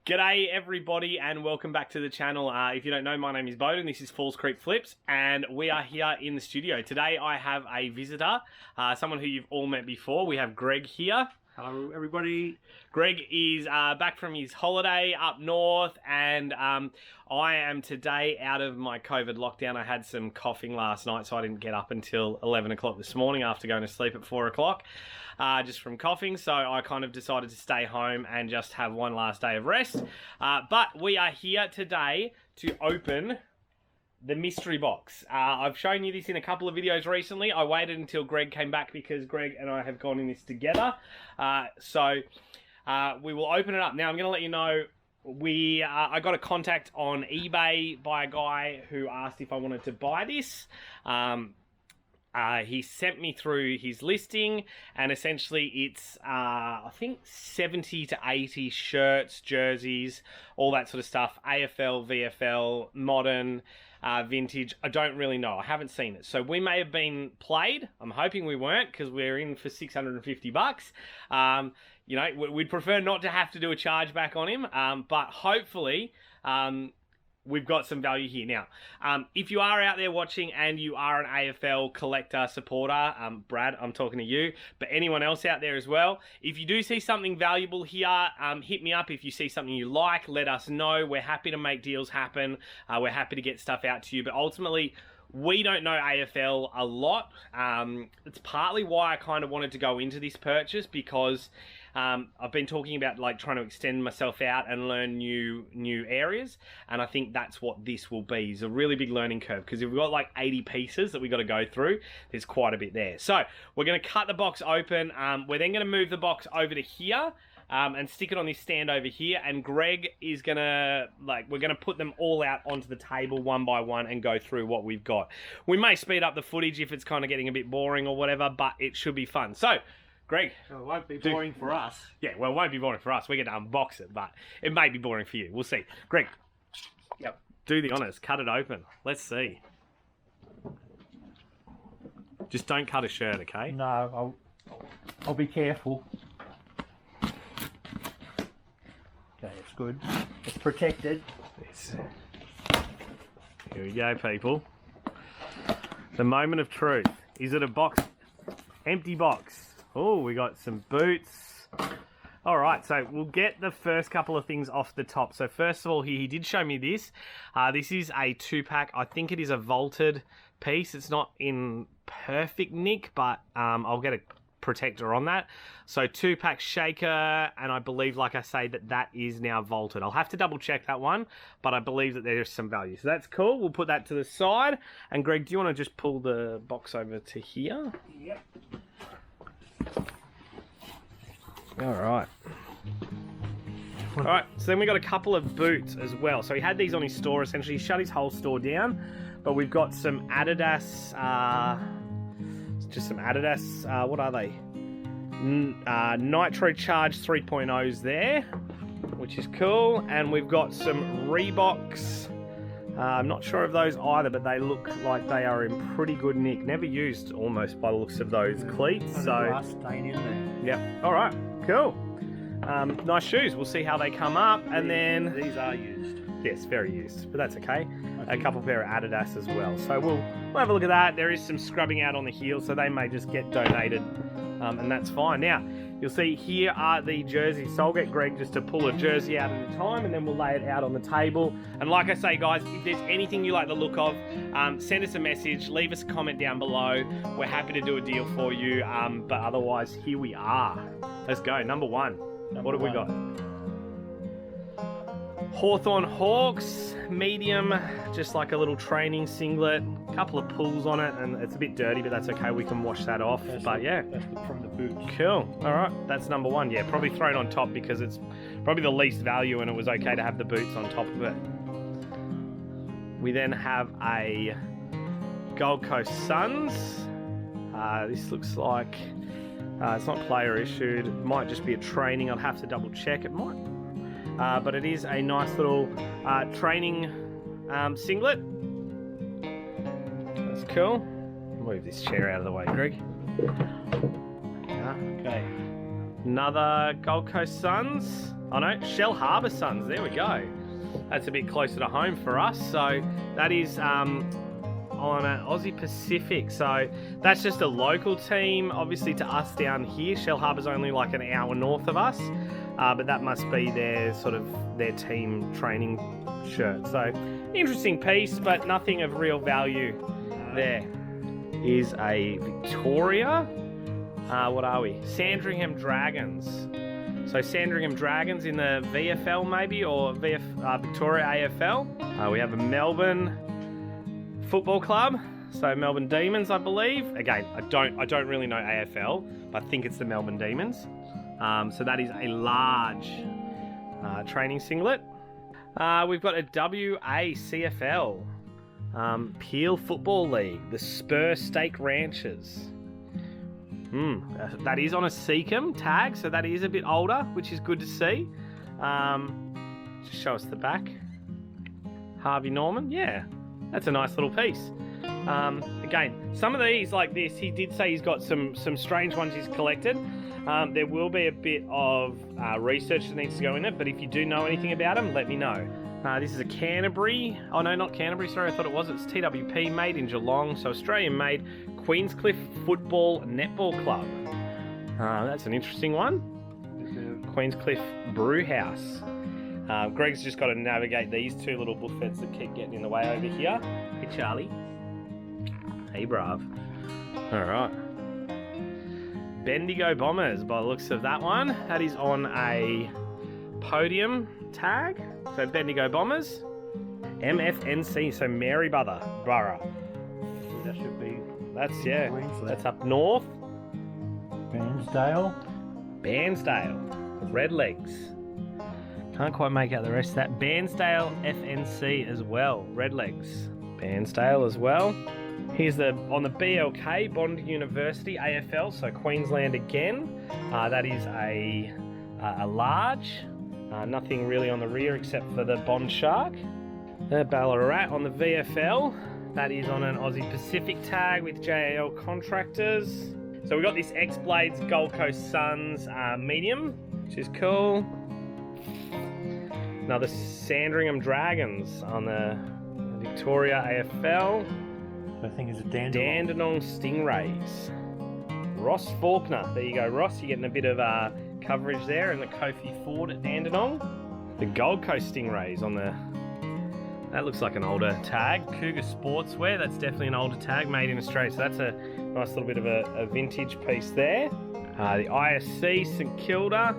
G'day everybody and welcome back to the channel. If you don't know, my name is Bowden, this is Falls Creek Flips and we are here in the studio. Today I have a visitor, someone who you've all met before. We have Greg here. Hello everybody. Greg is back from his holiday up north and I am today out of my COVID lockdown. I had some coughing last night so I didn't get up until 11 o'clock this morning after going to sleep at 4 o'clock. Just from coughing, so I kind of decided to stay home and just have one last day of rest. But we are here today to open the mystery box. I've shown you this in a couple of videos recently. I waited until Greg came back because Greg and I have gone in this together. So we will open it up. Now I'm going to let you know, I got a contact on eBay by a guy who asked if I wanted to buy this. He sent me through his listing and essentially it's, I think 70 to 80 shirts, jerseys, all that sort of stuff. AFL, VFL, modern, vintage. I don't really know. I haven't seen it. So we may have been played. I'm hoping we weren't because we're in for 650 bucks. You know, we'd prefer not to have to do a chargeback on him, but hopefully, we've got some value here. Now, if you are out there watching and you are an AFL collector, supporter, Brad, I'm talking to you, but anyone else out there as well, if you do see something valuable here, hit me up. If you see something you like, let us know. We're happy to make deals happen. We're happy to get stuff out to you, but ultimately, we don't know AFL a lot. It's partly why I kind of wanted to go into this purchase because I've been talking about like trying to extend myself out and learn new areas, and I think that's what this will be. It's a really big learning curve because if we've got like 80 pieces that we got to go through, there's quite a bit there. So we're going to cut the box open. We're then going to move the box over to here. And stick it on this stand over here, and Greg is gonna, we're gonna put them all out onto the table one by one and go through what we've got. We may speed up the footage if it's kind of getting a bit boring or whatever, but it should be fun. So, Greg. Well, it won't be boring for us. Yeah, well, it won't be boring for us. We're gonna unbox it, but it may be boring for you. We'll see. Greg, Yep. Do the honors. Cut it open. Let's see. Just don't cut a shirt, okay? No, I'll be careful. Okay, it's good. It's protected. Here we go, people. The moment of truth. Is it a box? Empty box. Oh, we got some boots. All right, so we'll get the first couple of things off the top. So first of all, he did show me this. This is a 2-pack. I think it is a vaulted piece. It's not in perfect nick, but I'll get a protector on that. So 2-pack shaker, and I believe, like I say, that is now vaulted. I'll have to double check that one, but I believe that there's some value. So that's cool. We'll put that to the side. And Greg, do you want to just pull the box over to here? Yep. All right. All right, so then we got a couple of boots as well. So he had these on his store, essentially. He shut his whole store down, but we've got some Adidas, just some Adidas, what are they? Nitro Charge 3.0s there, which is cool. And we've got some Reeboks. I'm not sure of those either, but they look like they are in pretty good nick. Never used almost by the looks of those cleats. So, glass stain in there. Yep. All right. Cool. Nice shoes. We'll see how they come up, and then these are used. Yes, very used, but that's okay. A couple pair of Adidas as well. So we'll have a look at that. There is some scrubbing out on the heel, so they may just get donated, and that's fine. Now, you'll see here are the jerseys. So I'll get Greg just to pull a jersey out at a time, and then we'll lay it out on the table. And like I say, guys, if there's anything you like the look of, send us a message, leave us a comment down below. We're happy to do a deal for you, but otherwise, here we are. Let's go. Number one. What have we got? Hawthorn Hawks, medium, just like a little training singlet, a couple of pulls on it, and it's a bit dirty, but that's okay, we can wash that off. But yeah, that's from the boot. Cool. All right, that's number one. Yeah, probably thrown on top because it's probably the least value and it was okay to have the boots on top of it. We then have a Gold Coast Suns. This looks like it's not player issued, it might just be a training. I'll have to double check. It might. But it is a nice little training singlet. That's cool. Move this chair out of the way, Greg. Okay. Another Gold Coast Suns. Oh no, Shell Harbour Sons, there we go. That's a bit closer to home for us. So that is on an Aussie Pacific. So that's just a local team. Obviously to us down here, Shell Harbour's only like an hour north of us. But that must be their team training shirt. So interesting piece, but nothing of real value there. Is a Victoria. What are we? Sandringham Dragons. So Sandringham Dragons in the VFL maybe, or Victoria AFL. We have a Melbourne Football Club. So Melbourne Demons, I believe. Again, I don't really know AFL, but I think it's the Melbourne Demons. So that is a large training singlet. We've got a WACFL. Peel Football League, the Spur Stake Ranchers. That is on a Seacom tag, so that is a bit older, which is good to see. Just show us the back. Harvey Norman, yeah, that's a nice little piece. Again, some of these like this, he did say he's got some strange ones he's collected. There will be a bit of research that needs to go in it, but if you do know anything about them, let me know. This is a Canterbury. Oh no, not Canterbury, sorry, I thought it was. It's TWP, made in Geelong, so Australian made. Queenscliff Football Netball Club. That's an interesting one. Queenscliff Brew House. Greg's just got to navigate these two little buffets that keep getting in the way over here. Hey Charlie. Hey Brav. Alright. Bendigo Bombers, by the looks of that one. That is on a podium tag. So Bendigo Bombers. MFNC, so Maryborough. That should be... That's up north. Bairnsdale. Redlegs. Can't quite make out the rest of that. Bairnsdale FNC as well. Redlegs. Bairnsdale as well. Here's on the BLK, Bond University AFL, so Queensland again. That is a large. Nothing really on the rear except for the Bond Shark. Ballarat on the VFL. That is on an Aussie Pacific tag with JAL contractors. So we got this X-Blades Gold Coast Suns medium, which is cool. Another Sandringham Dragons on the Victoria AFL. I think it's a Dandenong. Dandenong Stingrays. Ross Faulkner. There you go, Ross. You're getting a bit of coverage there in the Kofi Ford at Dandenong. The Gold Coast Stingrays on the... That looks like an older tag. Cougar Sportswear, that's definitely an older tag, made in Australia. So that's a nice little bit of a vintage piece there. The ISC St Kilda.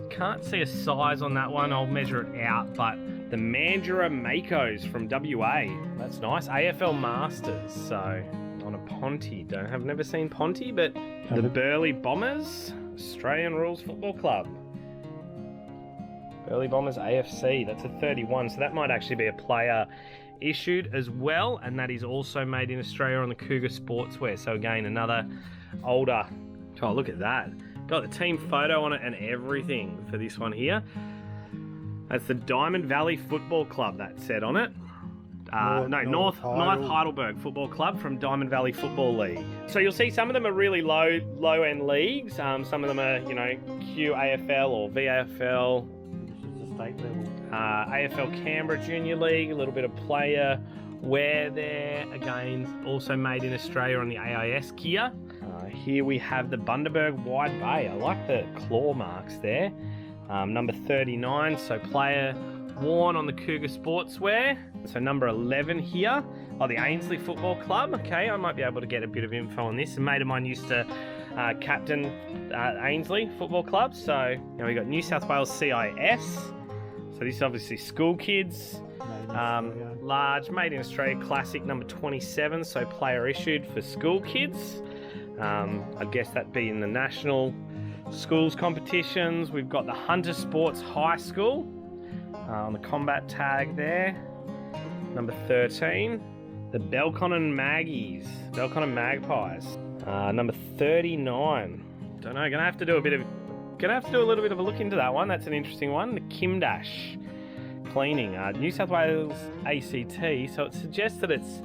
Can't see a size on that one. I'll measure it out. But the Mandurah Makos from WA. That's nice. AFL Masters. So on a Ponty. I've never seen Ponty, but the Burleigh Bombers, Australian Rules Football Club. Burleigh Bombers AFC, that's a 31, so that might actually be a player issued as well, and that is also made in Australia on the Cougar Sportswear. So again, another older... Oh, look at that. Got the team photo on it and everything for this one here. That's the Diamond Valley Football Club, that said on it. North Heidelberg Football Club from Diamond Valley Football League. So you'll see some of them are really low-end leagues. Some of them are, QAFL or VAFL. State level. AFL Canberra Junior League, a little bit of player wear there. Again, also made in Australia on the AIS gear. Here we have the Bundaberg Wide Bay. I like the claw marks there. Number 39, so player worn on the Cougar Sportswear. So number 11 here. Oh, the Ainsley Football Club. Okay, I might be able to get a bit of info on this. A mate of mine used to captain Ainsley Football Club. So we got New South Wales CIS. So this is obviously school kids. Large, made in Australia, classic number 27, so player issued for school kids. I guess that'd be in the national schools competitions. We've got the Hunter Sports High School on the combat tag there. Number 13, the Belconnen Magpies. Number 39. Don't know, gonna have to do a little bit of a look into that one. That's an interesting one. The Kimdash Cleaning, New South Wales ACT. So it suggests that it's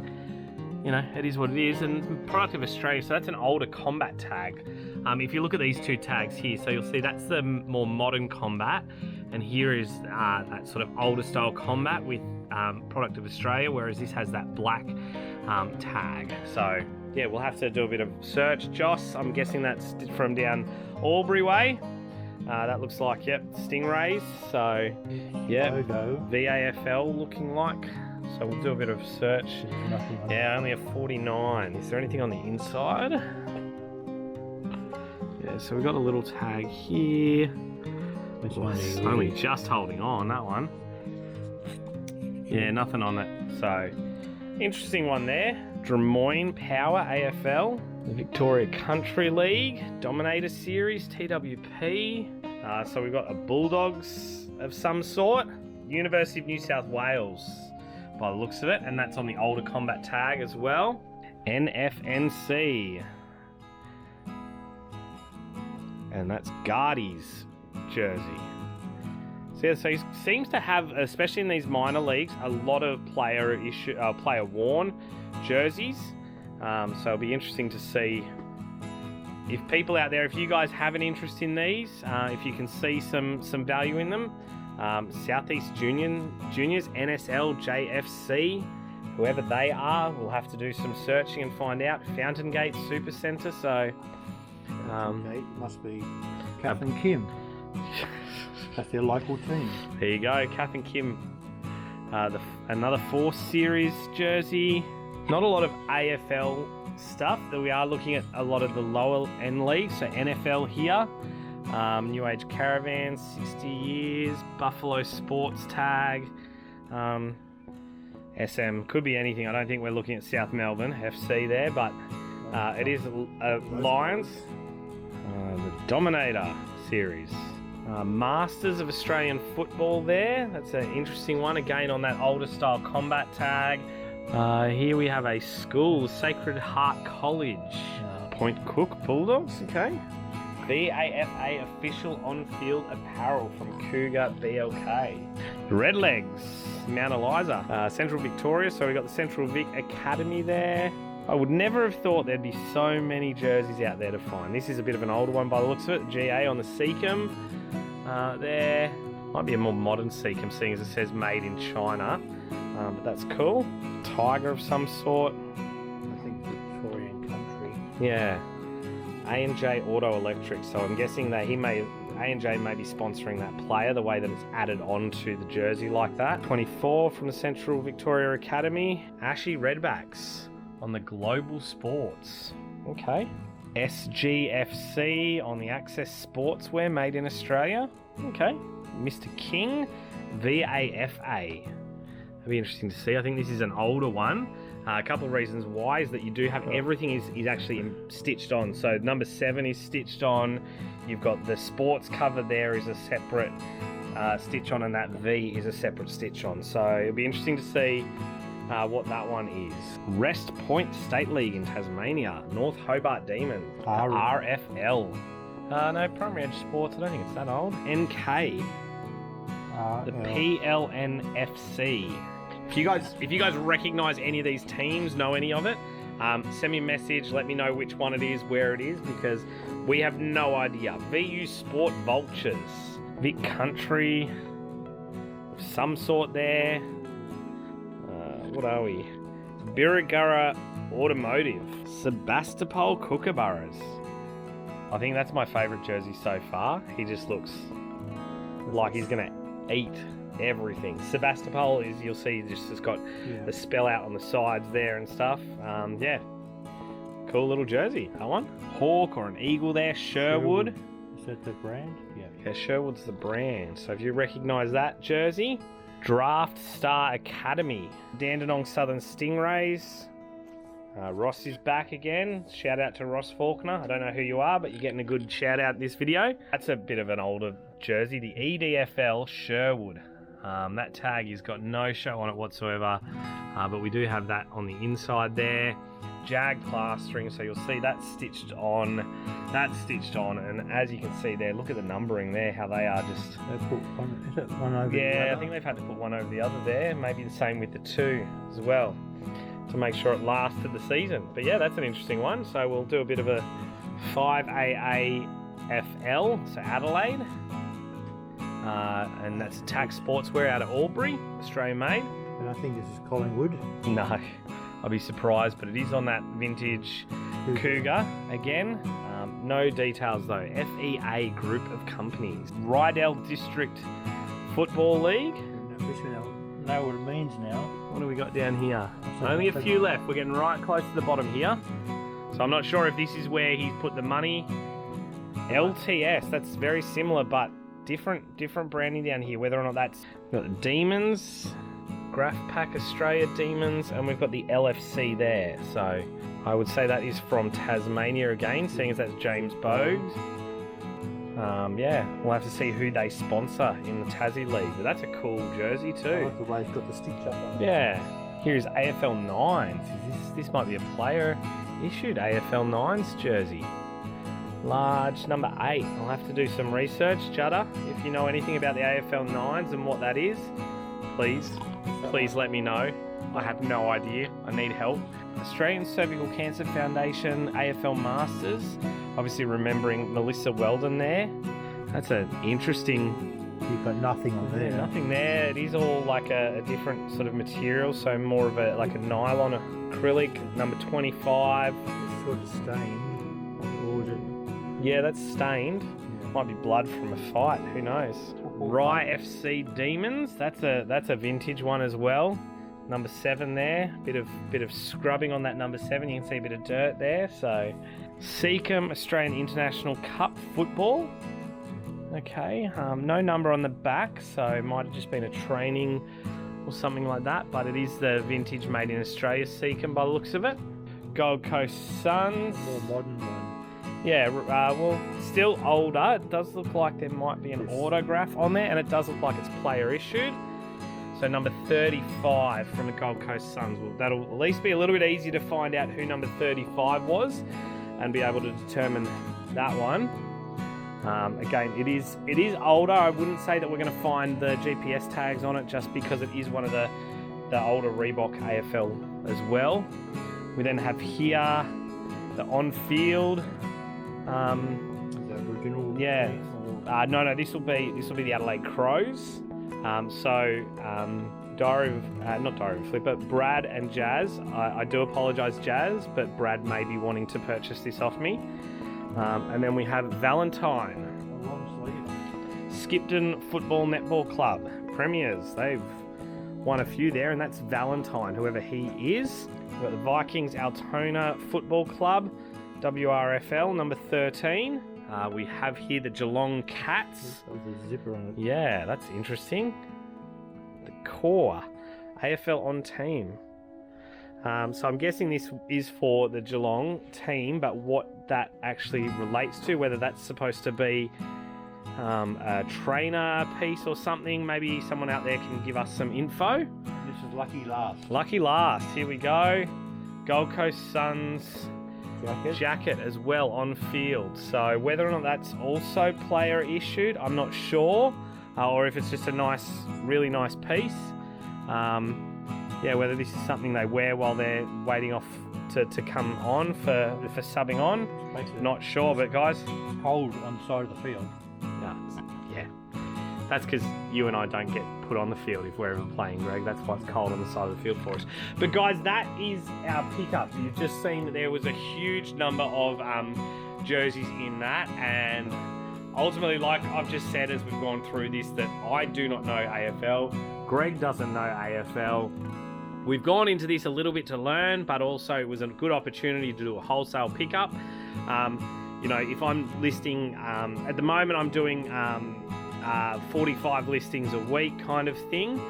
you know, it is what it is. And product of Australia, so that's an older combat tag. If you look at these two tags here, so you'll see that's the more modern combat, and here is that sort of older style combat with product of Australia, whereas this has that black tag. So yeah, we'll have to do a bit of search. Joss, I'm guessing that's from down Albury way. That looks like, yep, Stingrays. So yeah, VAFL looking like. So we'll do a bit of search. Yeah, only a 49. Is there anything on the inside? Yeah, so we've got a little tag here. It's only just holding on, that one. Yeah, nothing on it. So, interesting one there. Drummoyne Power AFL. The Victoria Country League. Dominator Series, TWP. So we've got a Bulldogs of some sort. University of New South Wales, by the looks of it. And that's on the older combat tag as well. NFNC. And that's Guardy's jersey. So, yeah, so he seems to have, especially in these minor leagues, a lot of player worn jerseys. So it'll be interesting to see if people out there, if you guys have an interest in these, if you can see some value in them. Southeast Juniors, NSL, JFC, whoever they are, we'll have to do some searching and find out. Fountain Gate Super Centre, so must be Kath and Kim. That's their local team. There you go, Kath and Kim. Another Force Series jersey. Not a lot of AFL stuff, that we are looking at a lot of the lower end leagues. So NFL here, New Age Caravans, 60 years, Buffalo Sports tag, SM, could be anything. I don't think we're looking at South Melbourne FC there, but it is Lions. The Dominator Series. Masters of Australian Football there. That's an interesting one, again on that older style combat tag. Here we have a school, Sacred Heart College. Point Cook Bulldogs, okay. VAFA official on-field apparel from Cougar BLK. Redlegs, Mount Eliza. Central Victoria, so we've got the Central Vic Academy there. I would never have thought there'd be so many jerseys out there to find. This is a bit of an older one by the looks of it. GA on the Seacom there. Might be a more modern Seacom, seeing as it says made in China. But that's cool. Tiger of some sort. I think Victorian Country. Yeah. A&J Auto Electric. So I'm guessing that A&J may be sponsoring that player, the way that it's added onto the jersey like that. 24 from the Central Victoria Academy. Ashy Redbacks on the Global Sports. Okay. SGFC on the Access Sportswear made in Australia. Okay. Mr. King, VAFA. That'd be interesting to see. I think this is an older one. A couple of reasons why is that you do have everything is actually stitched on. So number 7 is stitched on. You've got the sports cover there is a separate stitch on, and that V is a separate stitch on. So it'll be interesting to see what that one is. Rest Point State League in Tasmania. North Hobart Demons. RFL. No, Primary Edge Sports. I don't think it's that old. NK. The PLNFC. If you guys recognise any of these teams, know any of it, send me a message. Let me know which one it is, where it is, because we have no idea. VU Sport Vultures. Vic Country. Some sort there. What are we? Birregurra Automotive. Sebastopol Kookaburras. I think that's my favourite jersey so far. He just looks like he's going to eat everything. Sebastopol is, you'll see, just has got the spell out on the sides there and stuff. Yeah. Cool little jersey. That one. Hawk or an eagle there. Sherwood. Is that the brand? Yeah, Sherwood's the brand. So if you recognise that jersey. Draft Star Academy. Dandenong Southern Stingrays. Ross is back again. Shout out to Ross Faulkner. I don't know who you are, but you're getting a good shout out in this video. That's a bit of an older jersey. The EDFL Sherwood. That tag has got no show on it whatsoever, but we do have that on the inside there. Jag plastering, so you'll see that's stitched on. That's stitched on, and as you can see there, look at the numbering there, how they are just. They put one, is it one over the other? Yeah, I think they've had to put one over the other there. Maybe the same with the 2 as well. to make sure it lasted the season. But yeah, that's an interesting one. So we'll do a bit of a 5AAFL, so Adelaide. And that's Tack Sportswear out of Albury, Australian made. And I think this is Collingwood. No, I'll be surprised, but it is on that vintage Cougar again. No details though. FEA Group of Companies. Rydell District Football League. Know what it means now. What do we got down here? Only a few left. We're getting right close to the bottom here. So I'm not sure if this is where he's put the money. LTS, that's very similar, but different branding down here. Whether or not that's... We've got the Demons, Graph Pack Australia Demons, and we've got the LFC there. So I would say that is from Tasmania again, seeing as that's James Bogues. Yeah, we'll have to see who they sponsor in the Tassie League, but that's a cool jersey too. I like the way it's got the stitch up on it. Yeah, here's AFL 9s. This might be a player issued AFL 9s jersey. Large, number 8. I'll have to do some research, Judder. If you know anything about the AFL 9s and what that is, please let me know. I have no idea. I need help. Australian Cervical Cancer Foundation AFL Masters. Obviously remembering Melissa Weldon there. That's an interesting... You've got nothing on there. Nothing there. It is all like a different sort of material, so more of a nylon acrylic. Number 25. It's sort of stained. Or is it... Yeah, that's stained. Yeah. Might be blood from a fight. Who knows? Rye FC Demons. That's a vintage one as well. Number 7 there. Bit of scrubbing on that number 7. You can see a bit of dirt there. So, Seacombe Australian International Cup Football. Okay. No number on the back, so it might have just been a training or something like that. But it is the vintage made in Australia Seacombe by the looks of it. Gold Coast Suns. More modern one. Yeah, well, still older. It does look like there might be an autograph on there, and it does look like it's player issued. So number 35 from the Gold Coast Suns. Well, that'll at least be a little bit easier to find out who number 35 was, and be able to determine that one. Again, it is older. I wouldn't say that we're going to find the GPS tags on it, just because it is one of the older Reebok AFL as well. We then have here the on-field. Original. Yeah. No. This will be the Adelaide Crows. Not Diary of Flipper, Brad and Jazz. I do apologise, Jazz, but Brad may be wanting to purchase this off me. And then we have Valentine. A long sleeve. Skipton Football Netball Club Premiers. They've won a few there, and that's Valentine, whoever he is. We've got the Vikings Altona Football Club, WRFL, number 13. We have here the Geelong Cats. With a zipper on it. Yeah, that's interesting. The Core, AFL on team. So I'm guessing this is for the Geelong team, but what that actually relates to, whether that's supposed to be a trainer piece or something, maybe someone out there can give us some info. This is Lucky Last. Lucky Last, here we go. Gold Coast Suns jacket as well on field. So whether or not that's also player issued, I'm not sure, or if it's just a really nice piece. Yeah, whether this is something they wear while they're waiting off to come on for subbing on, not sure. But guys, cold on the side of the field. Yeah, that's because you and I don't get put on the field if we're ever playing, Greg. That's why it's cold on the side of the field for us. But guys, that is our pickup. You've just seen that there was a huge number of jerseys in that, and ultimately, like I've just said as we've gone through this, that I do not know AFL. Greg doesn't know AFL. We've gone into this a little bit to learn, but also it was a good opportunity to do a wholesale pickup. You know, if I'm listing, at the moment I'm doing 45 listings a week kind of thing.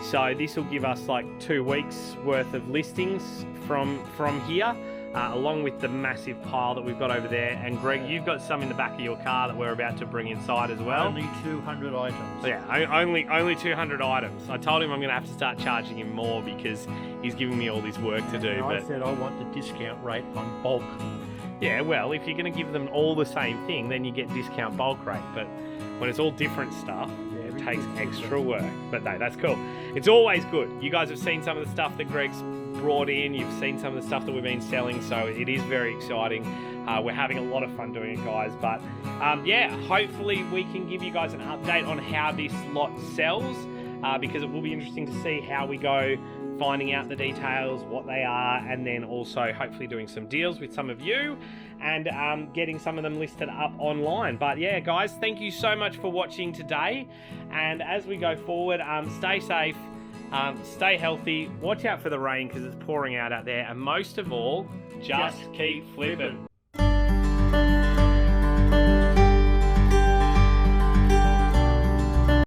So this will give us like 2 weeks worth of listings from here, along with the massive pile that we've got over there. And Greg, you've got some in the back of your car that we're about to bring inside as well. Only 200 items. Yeah, only 200 items. I told him I'm going to have to start charging him more because he's giving me all this work to do. And I said I want the discount rate on bulk. Yeah, well, if you're going to give them all the same thing, then you get discount bulk rate. But when it's all different stuff, it takes extra work. But no, that's cool. It's always good. You guys have seen some of the stuff that Greg's brought in. You've seen some of the stuff that we've been selling, so it is very exciting. We're having a lot of fun doing it, guys. But yeah, hopefully we can give you guys an update on how this lot sells, because it will be interesting to see how we go, finding out the details, what they are, and then also hopefully doing some deals with some of you and getting some of them listed up online. But yeah, guys, thank you so much for watching today. And as we go forward, stay safe, stay healthy, watch out for the rain because it's pouring out there, and most of all, just keep flipping.